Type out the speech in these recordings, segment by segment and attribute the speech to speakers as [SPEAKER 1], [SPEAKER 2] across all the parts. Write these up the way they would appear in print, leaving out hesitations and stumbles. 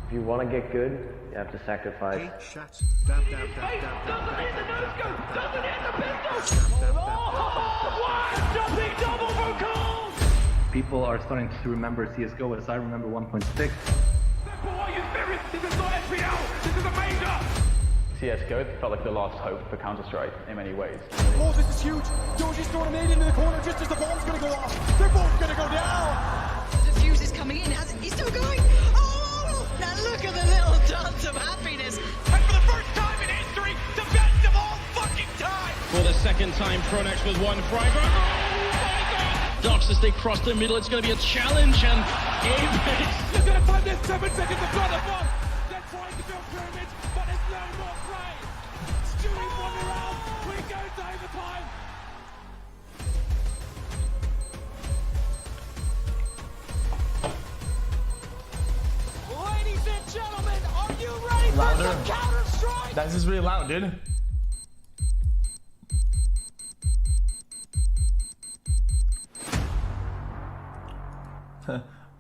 [SPEAKER 1] If you want to get good, you have to sacrifice.
[SPEAKER 2] Doesn't hit the no-scope! Doesn't hit the pistol! Oh, jumping double for Cole!
[SPEAKER 3] People are starting to remember CSGO as I remember 1.6.
[SPEAKER 2] Why you serious? This is not FPL! This is a major!
[SPEAKER 4] CSGO felt like the last hope for Counter-Strike in many ways.
[SPEAKER 5] Oh, this is huge. Doji's throwing a nade into the corner just as the bomb's going to go off. They're both going to go down.
[SPEAKER 6] The fuse is coming in. He's still going. Oh, now look at the little dance of happiness.
[SPEAKER 2] And for the first time in history, the best of all fucking time!
[SPEAKER 7] For the second time, Pronex with one frag. Oh my god! Docs as they cross the middle, it's going to be a challenge, and Apex.
[SPEAKER 2] He's going to find this 7 seconds in front of one. They're trying to build pyramids, but there's no more play. Stewie's one around. We go to overtime. Ladies and gentlemen, are you ready for some Counter-Strike?
[SPEAKER 8] This is really loud, dude.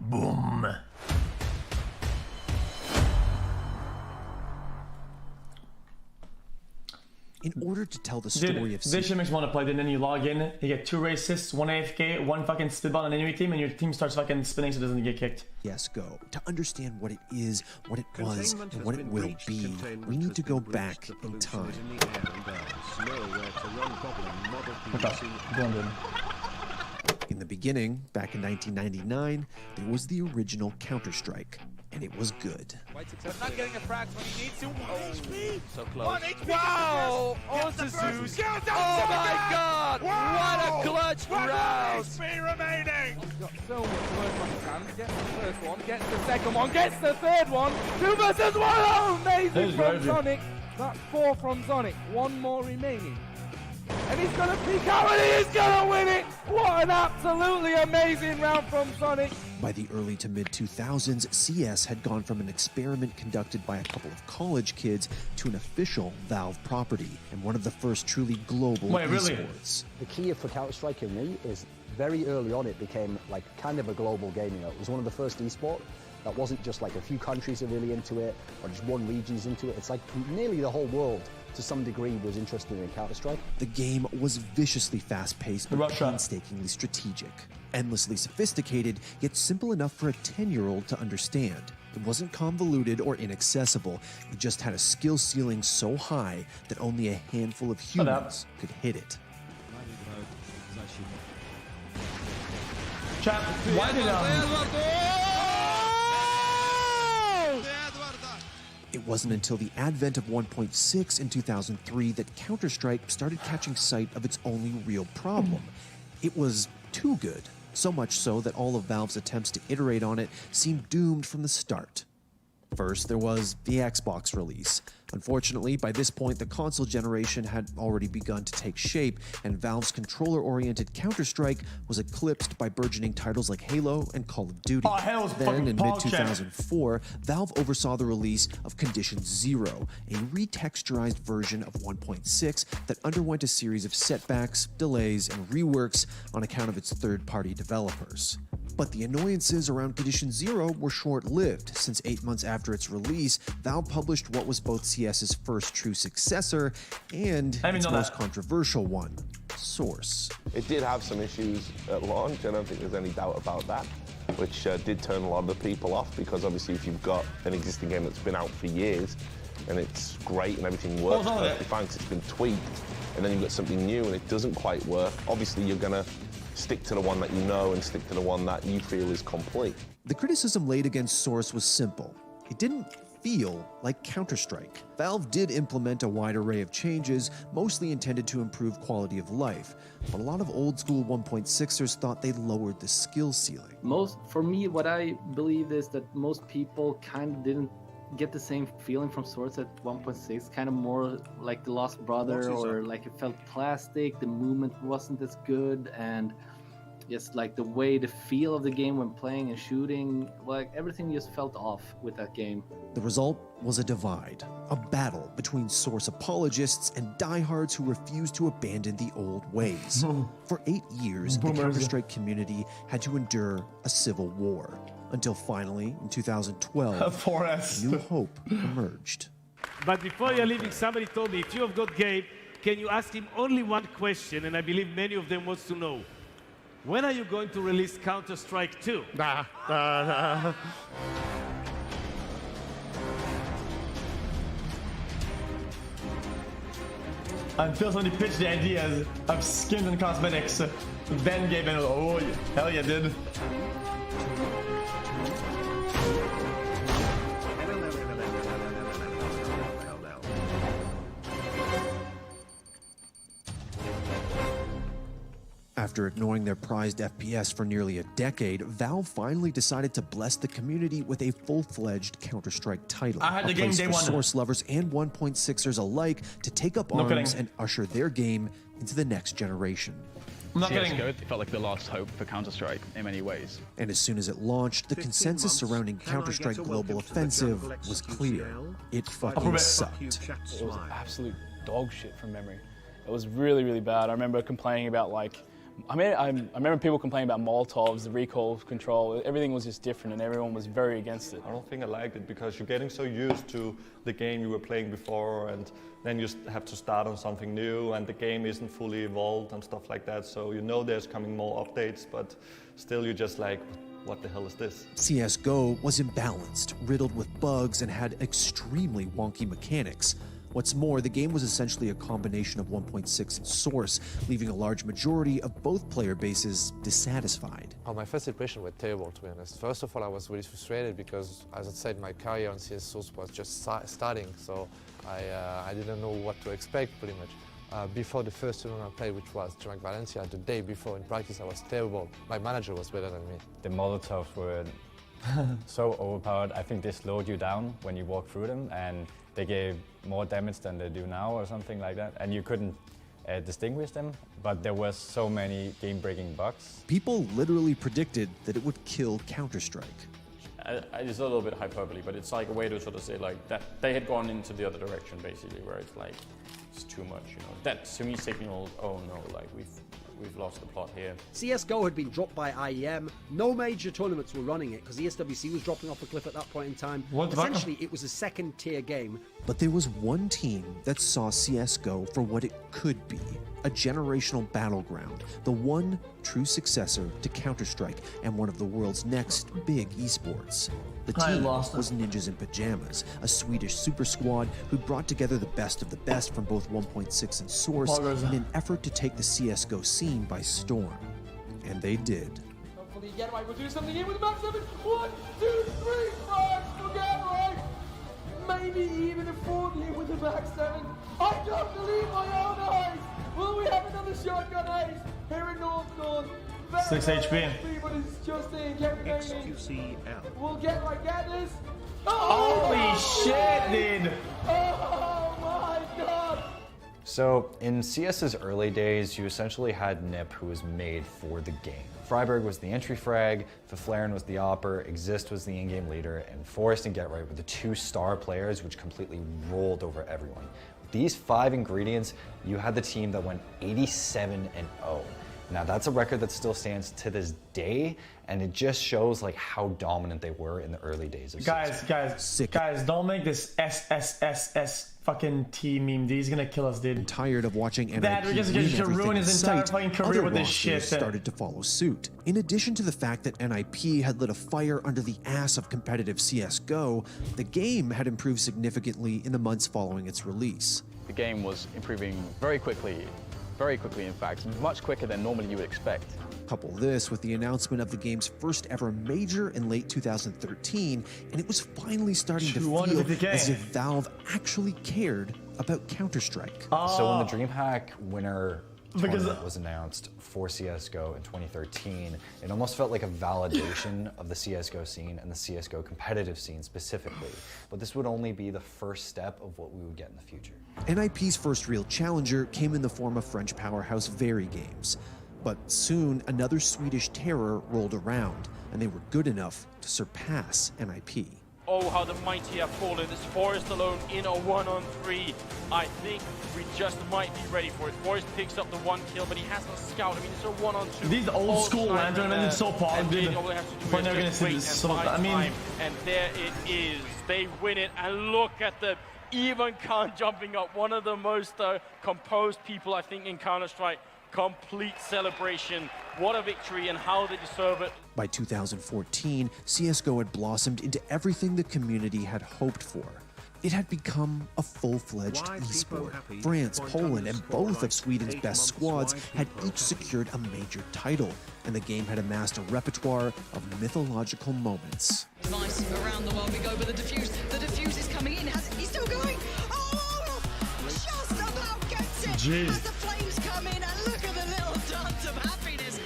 [SPEAKER 8] Boom.
[SPEAKER 9] In order to tell the story of
[SPEAKER 8] this shit makes me want to play, and then you log in, you get 2 racists, 1 AFK, 1 fucking spitball on enemy team, and your team starts fucking spinning so it doesn't get kicked.
[SPEAKER 9] CSGO. To understand what it is, what it was, and what it will be, we need to go back in time. In the beginning, back in 1999, there was the original Counter-Strike, and it was good.
[SPEAKER 2] Not getting a frag when he needs to. 1 HP.
[SPEAKER 10] So close.
[SPEAKER 2] 1 HP. Wow! Onto Zeus. Oh my god! What a clutch round! HP remaining. He's got so much work on his hands. Gets the first one, gets the second one, gets the third one. 2 versus 1. Oh, amazing from Sonic. That's 4 from Sonic. 1 more remaining. And he's going to peek out and he is going to win it! What an absolutely amazing round from Sonic!
[SPEAKER 9] By the early to mid-2000s, CS had gone from an experiment conducted by a couple of college kids to an official Valve property, and one of the first truly global esports.
[SPEAKER 11] The key for Counter-Strike in me is very early on it became like kind of a global game. It was one of the first esports that wasn't just like a few countries are really into it or just one region's into it. It's like nearly the whole world to some degree was interested in Counter-Strike.
[SPEAKER 9] The game was viciously fast-paced but painstakingly strategic. Endlessly sophisticated, yet simple enough for a 10-year-old to understand. It wasn't convoluted or inaccessible. It just had a skill ceiling so high that only a handful of humans could hit it.
[SPEAKER 8] Chat, why did
[SPEAKER 9] It wasn't until the advent of 1.6 in 2003 that Counter-Strike started catching sight of its only real problem. It was too good, so much so that all of Valve's attempts to iterate on it seemed doomed from the start. First, there was the Xbox release. Unfortunately, by this point, the console generation had already begun to take shape, and Valve's controller-oriented Counter-Strike was eclipsed by burgeoning titles like Halo and Call of Duty. Then, in mid-2004, Valve oversaw the release of Condition Zero, a retexturized version of 1.6 that underwent a series of setbacks, delays, and reworks on account of its third-party developers. But the annoyances around Condition Zero were short-lived, since 8 months after its release, Valve published what was both CS's first true successor and its most controversial one, Source.
[SPEAKER 10] It did have some issues at launch, I don't think there's any doubt about that, which did turn a lot of the people off, because obviously if you've got an existing game that's been out for years, and it's great and everything works perfectly fine because it's been tweaked, and then you've got something new and it doesn't quite work, obviously you're gonna stick to the one that you know and stick to the one that you feel is complete.
[SPEAKER 9] The criticism laid against Source was simple. It didn't feel like Counter-Strike. Valve did implement a wide array of changes, mostly intended to improve quality of life, but a lot of old-school 1.6ers thought they lowered the skill ceiling.
[SPEAKER 3] For me, what I believe is that most people kind of didn't get the same feeling from Source at 1.6, kind of more like The Lost Brother, or like it felt plastic, the movement wasn't as good, and just like the way, the feel of the game when playing and shooting, like everything just felt off with that game.
[SPEAKER 9] The result was a divide, a battle between Source apologists and diehards who refused to abandon the old ways. For 8 years, the Counter-Strike community had to endure a civil war. until finally, in 2012, new hope emerged.
[SPEAKER 12] But before you're leaving, somebody told me, if you have got Gabe, can you ask him only one question? And I believe many of them wants to know. When are you going to release Counter-Strike 2?
[SPEAKER 8] Until somebody pitched the ideas of skins and cosmetics, then Gabe and oh, hell yeah, dude.
[SPEAKER 9] After ignoring their prized FPS for nearly a decade, Valve finally decided to bless the community with a full-fledged Counter-Strike title.
[SPEAKER 8] I had the game day one.
[SPEAKER 9] Source lovers and 1.6ers alike to take up arms and usher their game into the next generation.
[SPEAKER 8] I'm not kidding.
[SPEAKER 4] It felt like the last hope for Counter-Strike in many ways.
[SPEAKER 9] And as soon as it launched, the consensus surrounding Counter-Strike Global Offensive was clear. It fucking sucked.
[SPEAKER 13] It was absolute dog shit from memory. It was really, really bad. I remember complaining about like, I remember people complaining about Molotovs, the recoil control. Everything was just different and everyone was very against it.
[SPEAKER 14] I don't think I liked it because you're getting so used to the game you were playing before, and then you have to start on something new and the game isn't fully evolved and stuff like that. So you know there's coming more updates, but still you're just like, what the hell is this?
[SPEAKER 9] CSGO was imbalanced, riddled with bugs, and had extremely wonky mechanics. What's more, the game was essentially a combination of 1.6 and Source, leaving a large majority of both player bases dissatisfied.
[SPEAKER 15] Oh, my first impression was terrible, to be honest. First of all, I was really frustrated because, as I said, my career on CS Source was just starting, so I didn't know what to expect, pretty much. Before the first tournament I played, which was Drag Valencia, the day before in practice I was terrible. My manager was better than me.
[SPEAKER 16] The Molotovs were so overpowered. I think they slowed you down when you walk through them, and they gave more damage than they do now or something like that, and you couldn't distinguish them, but there was so many game-breaking bugs.
[SPEAKER 9] People literally predicted that it would kill Counter-Strike.
[SPEAKER 17] It's a little bit hyperbole, but it's like a way to sort of say like that they had gone into the other direction basically, where it's like it's too much, you know. That to me signaled, oh no, like we've lost the plot here.
[SPEAKER 18] CSGO had been dropped by IEM. No major tournaments were running it because the SWC was dropping off a cliff at that point in time. Essentially, it was a second-tier game.
[SPEAKER 9] But there was one team that saw CSGO for what it could be, a generational battleground, the one true successor to Counter-Strike and one of the world's next big esports. The team was Ninjas in Pajamas, a Swedish super squad who brought together the best of the best from both 1.6 and Source in an effort to take the CSGO scene by storm. And they did.
[SPEAKER 2] Hopefully get right, we'll do something here with the back seven. 1, 2, 3, 5, we'll get right. Maybe even a fourth here with the back seven. I don't believe my own eyes. Will we have another shotgun ace here in North?
[SPEAKER 8] 6 HP.
[SPEAKER 2] But it's just xQcOW. We'll get right, get this.
[SPEAKER 8] Holy shit, dude.
[SPEAKER 2] Oh my god.
[SPEAKER 19] So in CS's early days, you essentially had Nip, who was made for the game. Freiburg was the entry frag, Faflaren was the opper, Exist was the in-game leader, and Forrest and Get Right were the two star players which completely rolled over everyone. With these 5 ingredients, you had the team that went 87-0. Now that's a record that still stands to this day, and it just shows like how dominant they were in the early days of
[SPEAKER 8] Guys, don't make this SSSS fucking T meme. He's gonna kill us, dude.
[SPEAKER 9] Tired of watching NIP
[SPEAKER 8] That just ruin his entire fucking career with this shit.
[SPEAKER 9] Started to follow suit. In addition to the fact that NIP had lit a fire under the ass of competitive CSGO, the game had improved significantly in the months following its release.
[SPEAKER 4] The game was improving very quickly, in fact, much quicker than normally you would expect.
[SPEAKER 9] Couple this with the announcement of the game's first ever major in late 2013, and it was finally starting to feel as if Valve actually cared about Counter-Strike.
[SPEAKER 19] So when the DreamHack winner tournament was announced for CSGO in 2013, it almost felt like a validation of the CSGO scene and the CSGO competitive scene specifically. But this would only be the first step of what we would get in the future.
[SPEAKER 9] NIP's first real challenger came in the form of French powerhouse Very Games. But soon, another Swedish terror rolled around, and they were good enough to surpass NIP.
[SPEAKER 20] Oh, how the mighty have fallen. This Forest alone in a 1-on-3. I think we just might be ready for it. Forest picks up the 1 kill, but he has a scout. I mean, it's a 1-on-2.
[SPEAKER 8] These old school lantern men is so pogged, dude. We're never gonna see this. So, I mean,
[SPEAKER 20] and there it is. They win it, and look at the even Khan jumping up. One of the most composed people, I think, in Counter-Strike. Complete celebration. What a victory, and how they deserve it.
[SPEAKER 9] By 2014, CSGO had blossomed into everything the community had hoped for. It had become a full-fledged esport. France, Poland, and both of Sweden's best squads had each secured a major title, and the game had amassed a repertoire of mythological moments.
[SPEAKER 6] Device around the world we go, but the defuse is coming in. He's still going. Oh, just about gets it.
[SPEAKER 8] Jeez.
[SPEAKER 6] As the flames come in, and look at the little dance of happiness.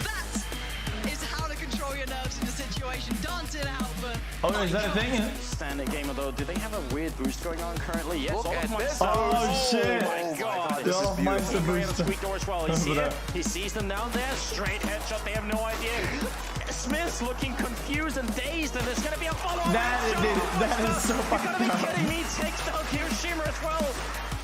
[SPEAKER 6] That is how to control your nerves in a situation. Dance it out, but
[SPEAKER 8] oh, is that a thing?
[SPEAKER 17] Standard gamer though, do they have a weird boost going on currently? Yes.
[SPEAKER 8] Look at this. Oh shit!
[SPEAKER 17] Oh my god!
[SPEAKER 8] This is beautiful.
[SPEAKER 17] Looking at the squeak door as well. He's here. He sees them down there. Straight headshot. They have no idea. Smith's looking confused and dazed, and there's gonna be a follow-up.
[SPEAKER 8] That is so fucking.
[SPEAKER 17] You gotta be kidding me! Takes down Hiroshima as well.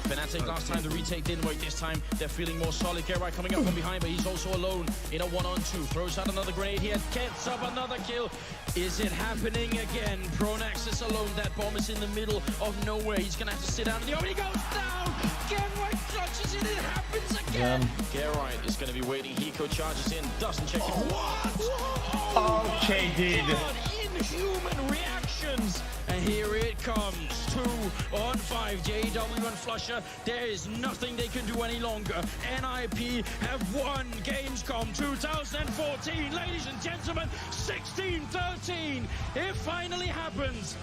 [SPEAKER 7] Fnatic last time, the retake didn't work this time. They're feeling more solid. Gerai coming up from behind, but he's also alone in a 1-on-2. Throws out another grenade here, gets up another kill. Is it happening again? Pronax is alone. That bomb is in the middle of nowhere. He's gonna have to sit down, and he goes down. Gerai clutches it, it happens again. Gerai is gonna be waiting. Hiko charges in, doesn't check it.
[SPEAKER 8] What? Okay, dude.
[SPEAKER 7] Inhuman reactions. And here it comes. 2-on-5. JW and Flusher. There is nothing they can do any longer. NIP have won Gamescom 2014. Ladies and gentlemen, 16-13. It finally happens.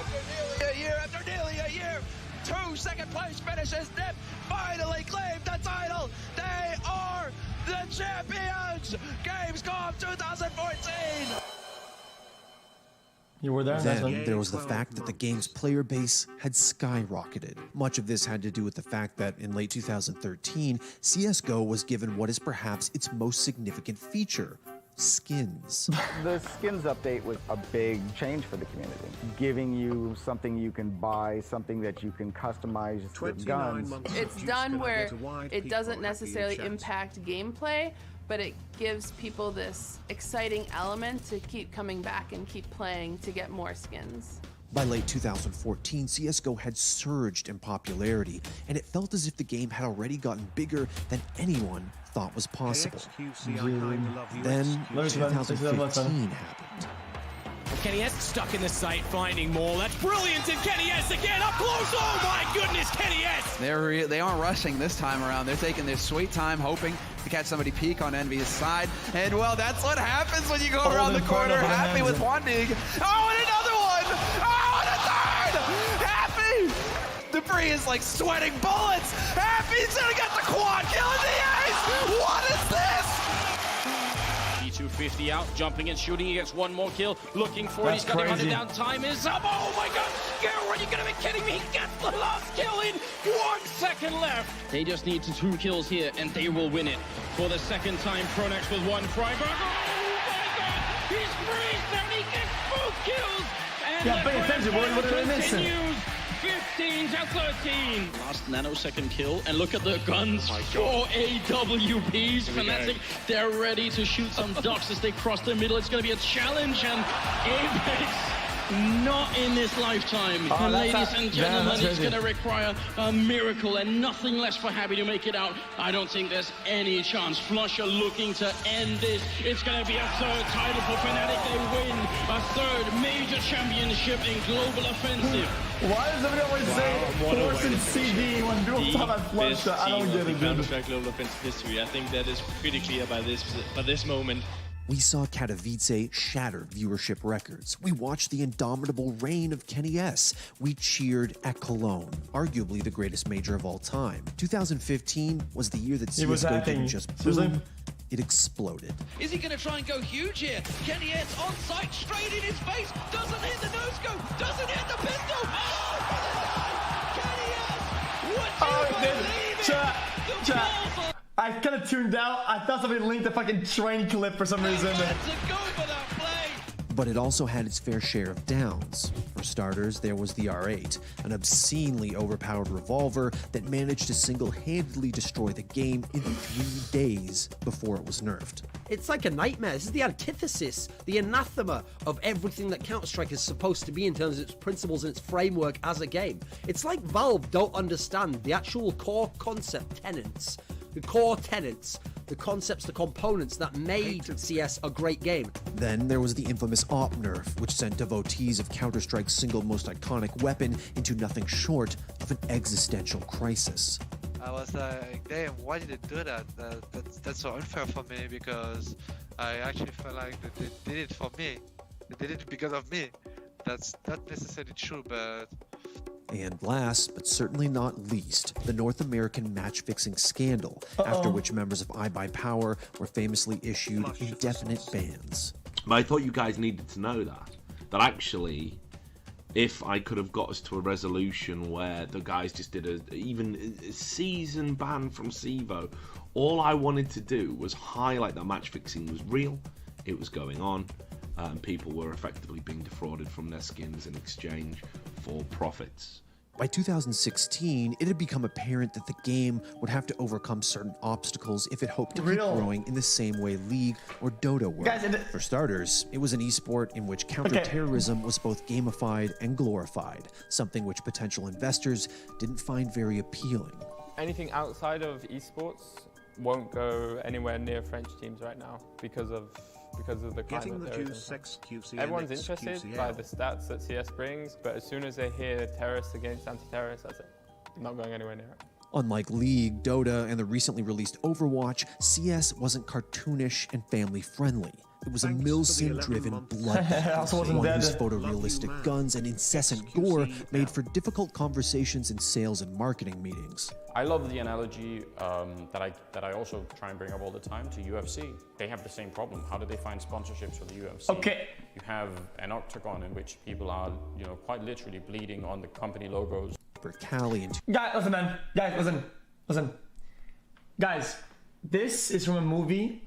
[SPEAKER 2] After nearly a year, 2 second place finishes. Nip finally claimed the title. They are the champions. Gamescom 2014.
[SPEAKER 8] You were there?
[SPEAKER 9] Then there was the fact that the game's player base had skyrocketed. Much of this had to do with the fact that in late 2013, CSGO was given what is perhaps its most significant feature: skins.
[SPEAKER 21] The skins update was a big change for the community, giving you something you can buy, something that you can customize with guns.
[SPEAKER 22] It's done where it doesn't necessarily impact gameplay, but it gives people this exciting element to keep coming back and keep playing to get more skins.
[SPEAKER 9] By late 2014, CSGO had surged in popularity, and it felt as if the game had already gotten bigger than anyone thought was possible. Then 2015 happened.
[SPEAKER 23] Kenny S stuck in the sight, finding more. That's brilliant, and Kenny S again up close. Oh my goodness, Kenny S!
[SPEAKER 24] They aren't rushing this time around. They're taking their sweet time, hoping to catch somebody peek on Envy's side. And well, that's what happens when you go around the corner happy with Wandig. Oh, and another one! Oh, and a third! Happy! Debris is like sweating bullets. Happy's gonna get the quad kill in the ace! What is this?
[SPEAKER 7] 250 out, jumping and shooting. He gets one more kill. Looking for it. He's got him hunted down. Time is up. Oh my god! Are you gonna be kidding me? He gets the last kill in 1 second left. They just need 2 kills here, and they will win it. For the second time, Pronax with 1. Freiburg. Oh my god! He's freezed and he gets both kills. And
[SPEAKER 8] yeah, pay attention, boy. What are they missing?
[SPEAKER 7] 15-13. Last nanosecond kill, and look at the guns for AWPs. Fnatic, they're ready to shoot some ducks as they cross the middle. It's going to be a challenge, and Apex not in this lifetime. Ladies and gentlemen, it's going to require a miracle and nothing less for Happy to make it out. I don't think there's any chance. Flusher looking to end this. It's going to be a 3rd title for Fnatic. They win a 3rd major championship in global offensive.
[SPEAKER 8] Why does everyone always say Force and CD when people talk about Flusher? I don't get it,
[SPEAKER 25] Counter-Strike global offensive history. I think that is pretty clear by this moment.
[SPEAKER 9] We saw Katowice shatter viewership records. We watched the indomitable reign of Kenny S. We cheered at Cologne, arguably the greatest major of all time. 2015 was the year that CSGO didn't just boom, it exploded.
[SPEAKER 2] Is he going to try and go huge here? Kenny S on sight, straight in his face, doesn't hit the no-scope, doesn't hit the pistol. Oh, Kenny S! Would you believe it?
[SPEAKER 8] Chat. I kind of tuned out. I thought somebody linked a fucking train clip for some reason.
[SPEAKER 9] But it also had its fair share of downs. For starters, there was the R8, an obscenely overpowered revolver that managed to single-handedly destroy the game in 3 days before it was nerfed.
[SPEAKER 18] It's like a nightmare. This is the antithesis, the anathema of everything that Counter-Strike is supposed to be in terms of its principles and its framework as a game. It's like Valve don't understand the actual core concept tenets, the core tenets, the concepts, the components that made CS a great game.
[SPEAKER 9] Then there was the infamous AWP nerf, which sent devotees of Counter-Strike's single most iconic weapon into nothing short of an existential crisis.
[SPEAKER 1] I was like, damn, why did they do that? That's so unfair for me, because I actually felt like that they did it for me. They did it because of me. That's not necessarily true, but...
[SPEAKER 9] And last, but certainly not least, the North American match-fixing scandal, after which members of iBuyPower were famously issued indefinite bans.
[SPEAKER 3] But I thought you guys needed to know that actually, if I could have got us to a resolution where the guys just did even a season ban from CEVO, all I wanted to do was highlight that match fixing was real, it was going on, and people were effectively being defrauded from their skins in exchange for profits.
[SPEAKER 9] By 2016, it had become apparent that the game would have to overcome certain obstacles if it hoped to keep growing in the same way League or Dota were. For starters, it was an esport in which counterterrorism was both gamified and glorified, something which potential investors didn't find very appealing.
[SPEAKER 5] Anything outside of esports won't go anywhere near French teams right now because of the climate there. Everyone's interested by the stats that CS brings, but as soon as they hear terrorists against anti-terrorists, that's it. Not going anywhere near it.
[SPEAKER 9] Unlike League, Dota, and the recently released Overwatch, CS wasn't cartoonish and family-friendly. It was a Milsim-driven bloodbath, one whose photorealistic guns and incessant gore made for difficult conversations in sales and marketing meetings.
[SPEAKER 17] I love the analogy that I also try and bring up all the time to UFC. They have the same problem. How do they find sponsorships for the UFC? You have an octagon in which people are, quite literally bleeding on the company logos.
[SPEAKER 9] For Cali and
[SPEAKER 8] Guys, listen, man. Guys, listen. Guys, this is from a movie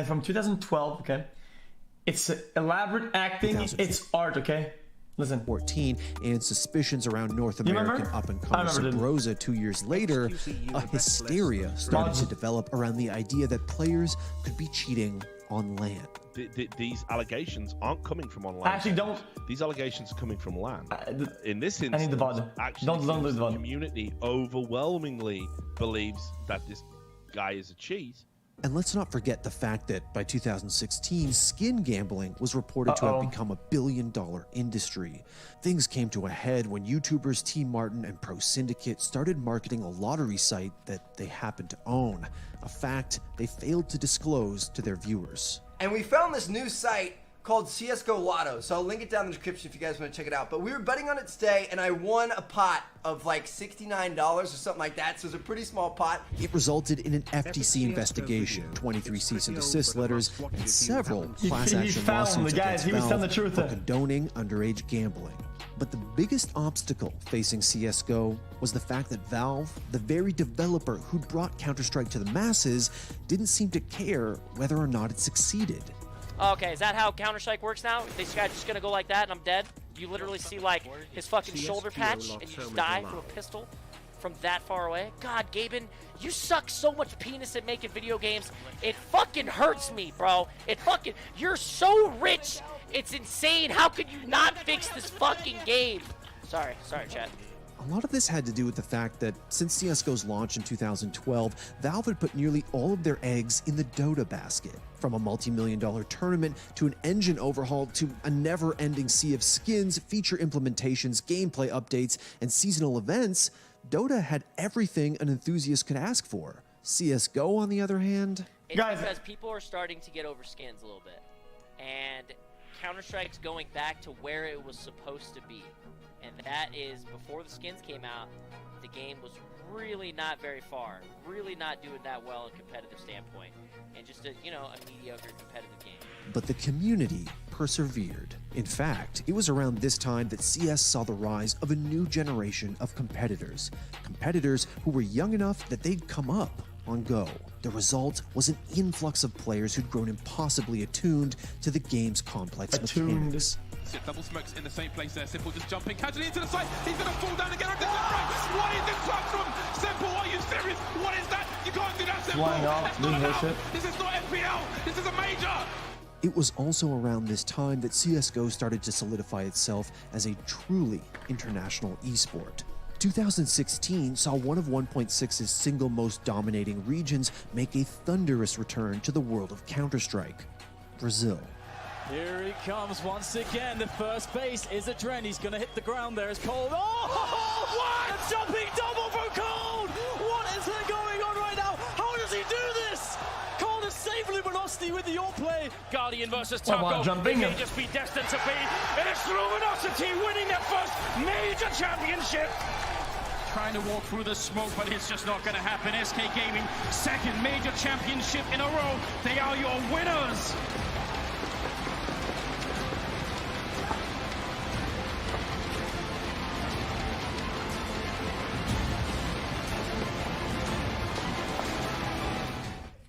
[SPEAKER 8] from 2012, okay? It's elaborate acting, it's art, okay? Listen.
[SPEAKER 9] 14 and suspicions around North American up-and-comer Sabrosa 2 years later, a hysteria started to develop around the idea that players could be cheating on LAN.
[SPEAKER 3] These allegations aren't coming from online.
[SPEAKER 8] Actually, don't.
[SPEAKER 3] These allegations are coming from LAN. In this instance,
[SPEAKER 8] I need the VOD.
[SPEAKER 3] actually,
[SPEAKER 8] don't do the VOD.
[SPEAKER 3] The community overwhelmingly believes that this guy is a cheat.
[SPEAKER 9] And let's not forget the fact that by 2016, skin gambling was reported to have become a billion-dollar industry. Things came to a head when YouTubers Team Martin and Pro Syndicate started marketing a lottery site that they happened to own, a fact they failed to disclose to their viewers.
[SPEAKER 10] And we found this new site called CSGO Lotto, so I'll link it down in the description if you guys want to check it out. But we were betting on it today, and I won a pot of like $69 or something like that, so it's a pretty small pot.
[SPEAKER 9] It resulted in an FTC investigation, 23 cease and desist letters, and several class action lawsuits against Valve for condoning underage gambling. But the biggest obstacle facing CSGO was the fact that Valve, the very developer who'd brought Counter-Strike to the masses, didn't seem to care whether or not it succeeded.
[SPEAKER 11] Okay, is that how Counter-Strike works now? This guy's just gonna go like that and I'm dead? You literally see like his fucking shoulder patch and you just die from a pistol from that far away? God, Gaben, you suck so much penis at making video games. It fucking hurts me, bro. You're so rich. It's insane. How could you not fix this fucking game? Sorry, chat.
[SPEAKER 9] A lot of this had to do with the fact that since CSGO's launch in 2012, Valve had put nearly all of their eggs in the Dota basket. From a multi-million-dollar tournament to an engine overhaul to a never-ending sea of skins, feature implementations, gameplay updates, and seasonal events, Dota had everything an enthusiast could ask for. CSGO, on the other hand...
[SPEAKER 11] It's because people are starting to get over skins a little bit. And Counter-Strike's going back to where it was supposed to be. And that is, before the skins came out, the game was really not very far. Really not doing that well in a competitive standpoint. And just a mediocre competitive game.
[SPEAKER 9] But the community persevered. In fact, it was around this time that CS saw the rise of a new generation of competitors. Competitors who were young enough that they'd come up on Go. The result was an influx of players who'd grown impossibly attuned to the game's complex mechanics.
[SPEAKER 12] Double smokes in the same place there. Simple just jumping casually into the side. He's going to fall down again. What is this clutch from Simple? Are you serious? What is that? You can't do that, Simple. That's not allowed. This is not FPL. This is a major.
[SPEAKER 9] It was also around this time that CSGO started to solidify itself as a truly international esport. 2016 saw one of 1.6's single most dominating regions make a thunderous return to the world of Counter-Strike, Brazil.
[SPEAKER 13] Here he comes once again. The first base is a Dren. He's going to hit the ground there as Cold. Oh, what? A jumping double from Cold! What is going on right now? How does he do this? Cold is saved Luminosity with the all-play.
[SPEAKER 20] Guardian versus Taco. It may just be destined to be. It is Luminosity winning their first major championship. Trying to walk through the smoke, but it's just not going to happen. SK Gaming, second major championship in a row. They are your winners.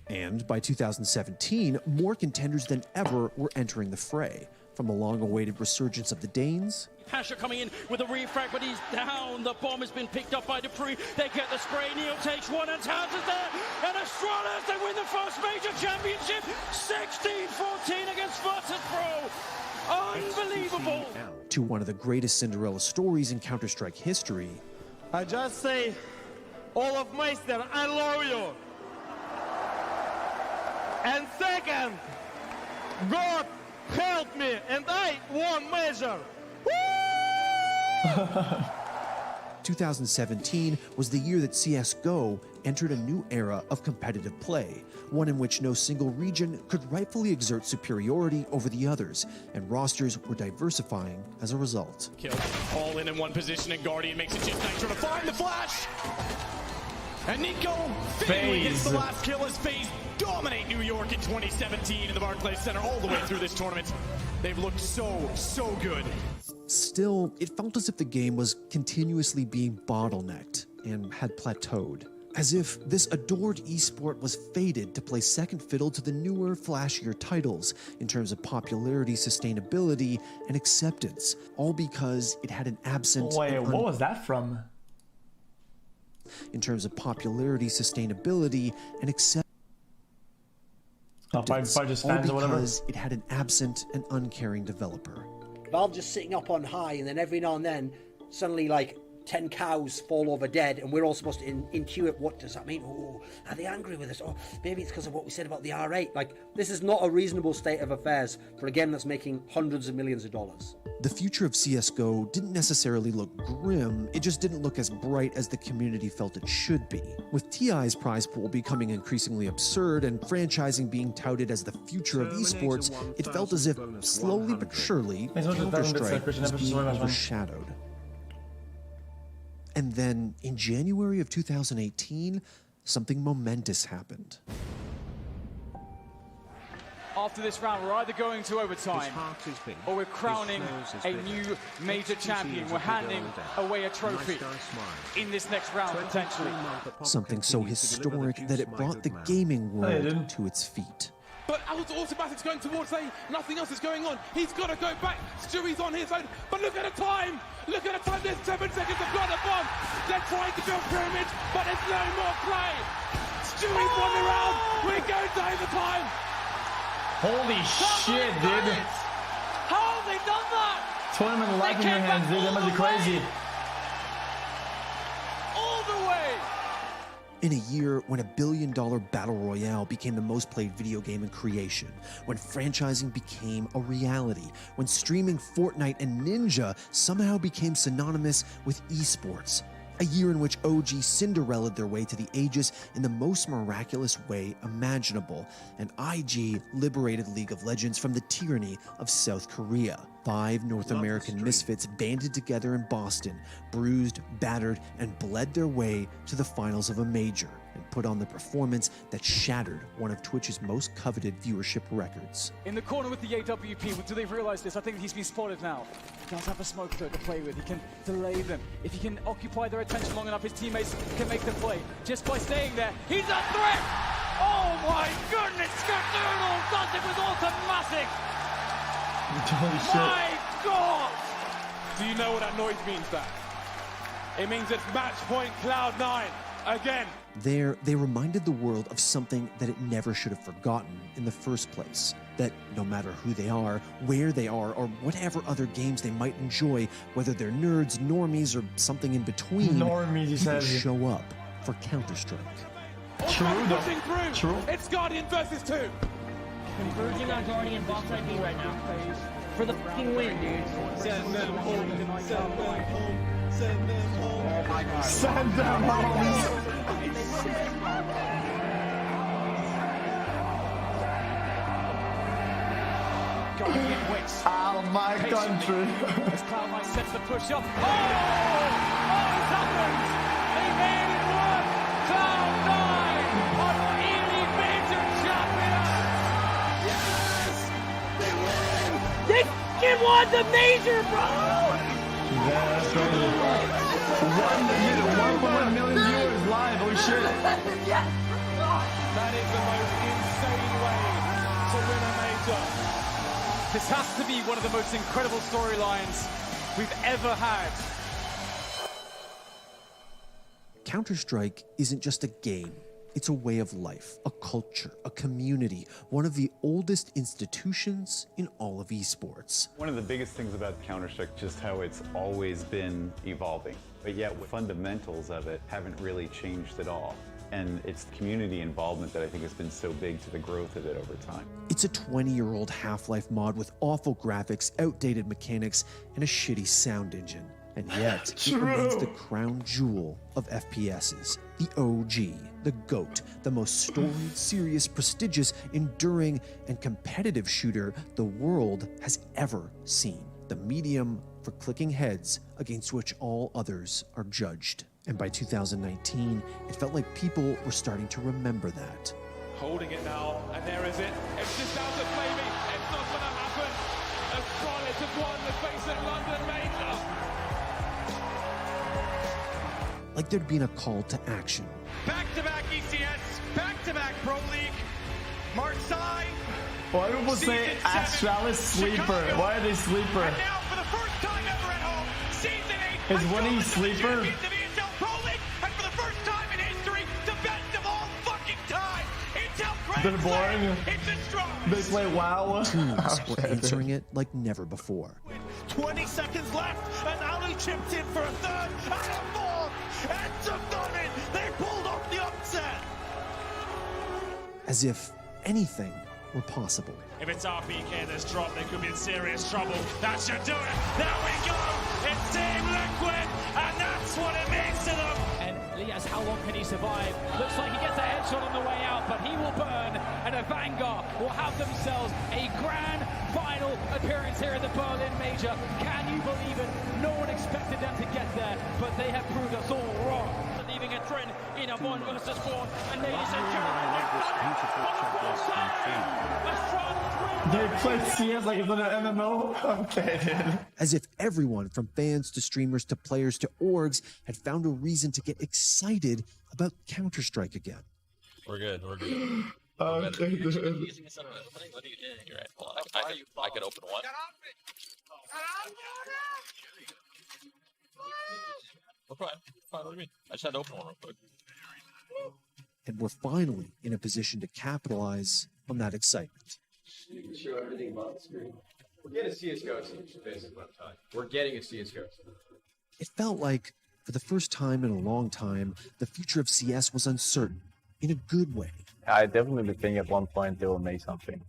[SPEAKER 9] And by 2017, more contenders than ever were entering the fray. From the long-awaited resurgence of the Danes,
[SPEAKER 7] Pasha coming in with a refrag, but he's down. The bomb has been picked up by Dupree. They get the spray. Neil takes one, and Towns is there. And Astralis, they win the first major championship. 16-14 against Virtus Pro. Unbelievable.
[SPEAKER 9] to one of the greatest Cinderella stories in Counter-Strike history.
[SPEAKER 14] I just say, Olaf Meister, I love you. And second, God help me, and I won major.
[SPEAKER 9] 2017 was the year that CSGO entered a new era of competitive play, one in which no single region could rightfully exert superiority over the others, and rosters were diversifying as a result.
[SPEAKER 23] Kill all in one position, and Guardian makes it just Nitro to find the flash. And Nico Finley gets the last kill as FaZe dominate New York in 2017 in the Barclays Center all the way through this tournament. They've looked so good.
[SPEAKER 9] Still, it felt as if the game was continuously being bottlenecked and had plateaued. As if this adored esport was fated to play second fiddle to the newer, flashier titles in terms of popularity, sustainability, and acceptance, all because it had an absent...
[SPEAKER 8] Wait, what was that from?
[SPEAKER 9] In terms of popularity, sustainability, and acceptance.
[SPEAKER 8] By just fans or whatever.
[SPEAKER 9] Because it had an absent and uncaring developer.
[SPEAKER 15] Valve just sitting up on high, and then every now and then, suddenly like 10 cows fall over dead, and we're all supposed to intuit what does that mean. Oh, are they angry with us? Oh, maybe it's because of what we said about the R8. Like, this is not a reasonable state of affairs for a game that's making hundreds of millions of dollars.
[SPEAKER 9] The future of CSGO didn't necessarily look grim, it just didn't look as bright as the community felt it should be. With TI's prize pool becoming increasingly absurd and franchising being touted as the future of esports, it felt as if, slowly but surely, Counter-Strike was being overshadowed. And then, in January of 2018, something momentous happened.
[SPEAKER 2] After this round, we're either going to overtime, or we're crowning a new major champion. We're handing away a trophy in this next round, potentially.
[SPEAKER 9] Something so historic that it brought the gaming world to its feet.
[SPEAKER 12] But Automatic's going towards A. Nothing else is going on. He's got to go back. Stewie's on his own. But look at the time. Look at the time. There's 7 seconds to got the bomb. They're trying to build pyramids, but there's no more play. Stewie's won the round. We're going to overtime.
[SPEAKER 8] Holy shit, dude.
[SPEAKER 2] How have they done that?
[SPEAKER 8] Tournament life in your hands, dude. That must be crazy.
[SPEAKER 2] All the way.
[SPEAKER 9] In a year when a billion-dollar battle royale became the most played video game in creation, when franchising became a reality, when streaming Fortnite and Ninja somehow became synonymous with esports, a year in which OG Cinderella'd their way to the Aegis in the most miraculous way imaginable, and IG liberated League of Legends from the tyranny of South Korea. 5 North American misfits banded together in Boston, bruised, battered, and bled their way to the finals of a major. And put on the performance that shattered one of Twitch's most coveted viewership records.
[SPEAKER 13] In the corner with the AWP, do they realize this? I think he's been spotted now. He does have a smoke to play with. He can delay them. If he can occupy their attention long enough, his teammates can make the play. Just by staying there, he's a threat! Oh my goodness, xQcOW does it with automatic! My God!
[SPEAKER 12] Do you know what that noise means, Dan? It means it's match point Cloud9 again.
[SPEAKER 9] There, they reminded the world of something that it never should have forgotten in the first place. That no matter who they are, where they are, or whatever other games they might enjoy, whether they're nerds, normies, or something in between, people show up for Counter-Strike.
[SPEAKER 12] True, True. It's Guardian versus 2.
[SPEAKER 4] Converging on Guardian box ID right now. For the fucking win, dude.
[SPEAKER 12] Send them home. Send them home. Send them home.
[SPEAKER 4] Oh my God.
[SPEAKER 12] Send them home.
[SPEAKER 13] Guardian waits.
[SPEAKER 8] Oh, my country.
[SPEAKER 13] As Cloud9 sets the push up. Oh, it happens. They made it work. Cloud9 are really major champions. Yes, they win.
[SPEAKER 4] They f***ing won the major, bro.
[SPEAKER 8] Yeah, that's crazy. 1.1 million viewers live. Oh shit.
[SPEAKER 4] Yes.
[SPEAKER 12] That is the most insane way to win a major.
[SPEAKER 13] This has to be one of the most incredible storylines we've ever had.
[SPEAKER 9] Counter-Strike isn't just a game. It's a way of life, a culture, a community, one of the oldest institutions in all of esports.
[SPEAKER 6] One of the biggest things about Counter-Strike is just how it's always been evolving, but yet the fundamentals of it haven't really changed at all. And it's the community involvement that I think has been so big to the growth of it over time.
[SPEAKER 9] It's a 20-year-old Half-Life mod with awful graphics, outdated mechanics, and a shitty sound engine. And yet, it remains the crown jewel of FPSs. The OG, the GOAT, the most storied, serious, prestigious, enduring, and competitive shooter the world has ever seen. The medium for clicking heads against which all others are judged. And by 2019, it felt like people were starting to remember that.
[SPEAKER 12] Holding it now, and there is it. It's just down to Flamey. It's not going to happen. Astralis have won the face at London Major.
[SPEAKER 9] Like there'd been a call to action.
[SPEAKER 14] Back-to-back ECS, back-to-back Pro League, Marseille.
[SPEAKER 8] Why do people say Astralis sleeper? Why are they sleeper?
[SPEAKER 14] And now for the first time ever at home, season 8.
[SPEAKER 8] Is winning sleeper?
[SPEAKER 14] And for the first time in history, the best of all fucking time. Intel
[SPEAKER 8] They're boring.
[SPEAKER 14] It's a strong.
[SPEAKER 8] They play WoW.
[SPEAKER 9] Teams were answering it like never before.
[SPEAKER 14] 20 seconds left, and Ali chipped in for a third and a fourth. And took them in. They pulled off the upset.
[SPEAKER 9] As if anything were possible.
[SPEAKER 14] If it's RPK that's dropped, they could be in serious trouble. That should do it. There we go. It's Team Liquid, and that's what it means to them.
[SPEAKER 13] And Lias, how long can he survive? Looks like he gets a headshot on the way out, but he will burn, and a Vanguard will have themselves a grand final appearance here at the Berlin Major. Can you believe it? No one expected them to get there, but they have proved us all wrong. Leaving a trend in a 1 versus 4, and ladies and gentlemen,
[SPEAKER 8] they play CS like it's an MMO? Okay, dude.
[SPEAKER 9] As if everyone from fans to streamers to players to orgs had found a reason to get excited about Counter-Strike again.
[SPEAKER 16] We're good, we're good.
[SPEAKER 8] Okay, dude.
[SPEAKER 16] You're right. Hold on. I could open one. We're fine. What do you mean? I just had to open one real quick.
[SPEAKER 9] And we're finally in a position to capitalize on that excitement.
[SPEAKER 19] You can show everything about the screen. We're getting a CSGO, is basically what I'm talking. We're getting a CSGO.
[SPEAKER 9] It felt like, for the first time in a long time, the future of CS was uncertain, in a good way.
[SPEAKER 21] I definitely think at one point they will make something.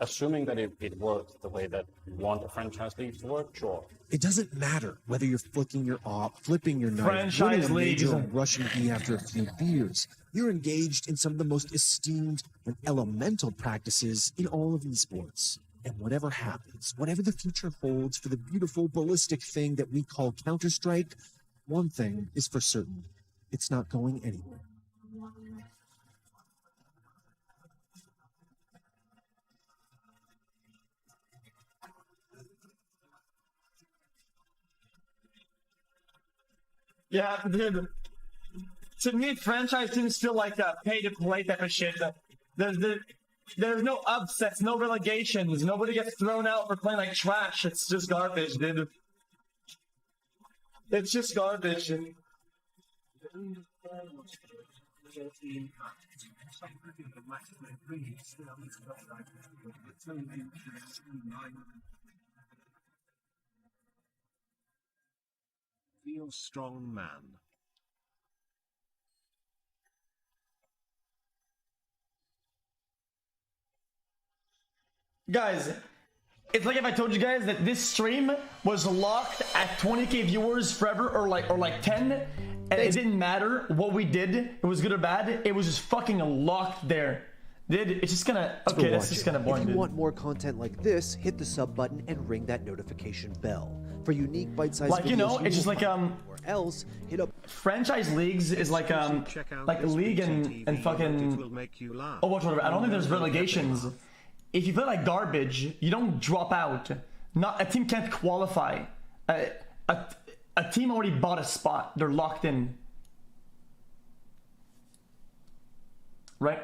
[SPEAKER 21] Assuming that it works the way that you want a franchise league to work, sure.
[SPEAKER 9] It doesn't matter whether you're flipping your op, flipping your knife,
[SPEAKER 8] franchise
[SPEAKER 9] winning a major, or
[SPEAKER 8] leagues.
[SPEAKER 9] rushing B after a few beers. You're engaged in some of the most esteemed and elemental practices in all of esports. And whatever happens, whatever the future holds for the beautiful ballistic thing that we call Counter-Strike, one thing is for certain. It's not going anywhere.
[SPEAKER 8] Yeah, dude. To me, franchise teams feel like a pay-to-play type of shit. There's no upsets, no relegations. Nobody gets thrown out for playing like trash. It's just garbage, dude. It's just garbage.
[SPEAKER 1] Feel strong, man.
[SPEAKER 8] Guys, it's like if I told you guys that this stream was locked at 20k viewers forever, or like 10, and it didn't matter what we did, it was good or bad, it was just fucking locked there. It's just gonna, okay, that's just kinda boring,
[SPEAKER 9] If you want more content like this, hit the sub button and ring that notification bell. For unique bite-sized
[SPEAKER 8] like, you know, it's just like,
[SPEAKER 9] or else, hit up
[SPEAKER 8] franchise leagues is like a league and fucking Overwatch, whatever. I don't think there's relegations. If you play like garbage, you don't drop out. Not a team can't qualify. A team already bought a spot. They're locked in. Right?